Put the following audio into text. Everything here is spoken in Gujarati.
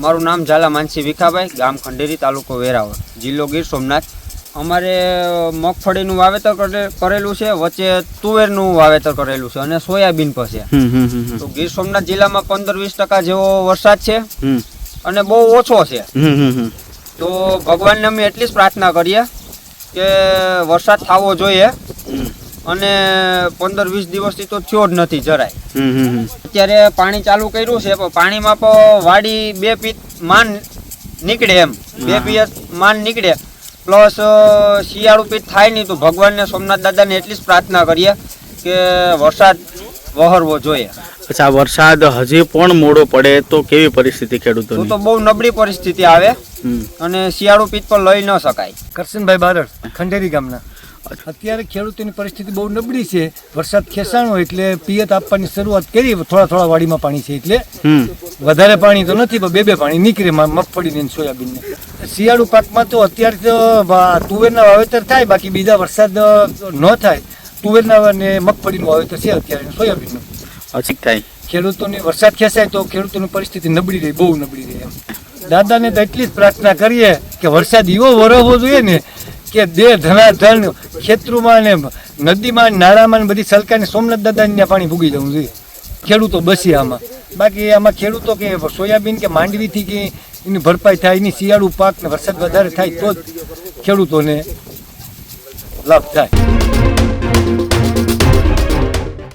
મારું નામ ઝાલા માનસી ભીખાભાઈ, ગામ ખંડેરી, તાલુકો વેરાવળ, જિલ્લો ગીર સોમનાથ. અમારે મગફળીનું વાવેતર કરેલું છે, વચ્ચે તુવેરનું વાવેતર કરેલું છે અને સોયાબીન પર છે. તો ગીર સોમનાથ જિલ્લામાં 15-20% જેવો વરસાદ છે અને બહુ ઓછો છે. તો ભગવાનને અમે એટલી જ પ્રાર્થના કરીએ કે વરસાદ થવો જોઈએ અને 15-20 દિવસથી તો થયો જ નથી જરાય. અત્યારે પાણી ચાલુ કર્યું છે પણ પાણીમાં પણ વાડી 2 ફીટ માન નીકળે, એમ 2 ફીટ માન નીકળે, પ્લસ શિયાળુ પીઠ થાય નહીં. તો ભગવાનને સોમનાથ દાદાને એટલી જ પ્રાર્થના કરીએ કે વરસાદ વહરવો જોઈએ. અચ્છા, વરસાદ હજી પણ મોડો પડે તો કેવી પરિસ્થિતિ ખેડૂતોની? તો બહુ નબળી પરિસ્થિતિ આવે અને શિયાળુ પીઠ પર લઈ ન શકાય. કરશનભાઈ બારડ, ખંડેરી ગામના. અત્યારે ખેડૂતોની પરિસ્થિતિ બહુ નબળી છે. વરસાદ ખેંચાણો એટલે પિયત આપવાની શરૂઆત કરી, થોડા વાડીમાં પાણી છે એટલે વધારે પાણી તો નથી, પણ 2 પાણી નીકળે મગફળીને સોયાબીનને. શિયાળુ પાકમાં તો અત્યારે તો તુવેરના વાવેતર થાય, બાકી બીજા વરસાદ ન થાય. તુવેરના અને મગફળીનું વાવેતર છે અત્યારે, સોયાબીનનું હજી થાય. ખેડૂતોની વરસાદ ખેંચાય તો ખેડૂતોની પરિસ્થિતિ નબળી રહી, બહુ નબળી રહી. એમ દાદાને તો એટલી જ પ્રાર્થના કરીએ કે વરસાદ એવો વરસવો જોઈએ ને કે ધનાધન ખેતરોમાં ને નદીમાં, નાળામાં બધી સરકારને સોમનાથ દાદાને પાણી ભૂગી જવું જોઈએ. ખેડૂતો બસી આમાં. બાકી આમાં ખેડૂતો કે સોયાબીન કે માંડવીથી કે એની ભરપાઈ થાય, એની શિયાળુ પાક ને વરસાદ વધારે થાય તો જ ખેડૂતોને લાભ થાય.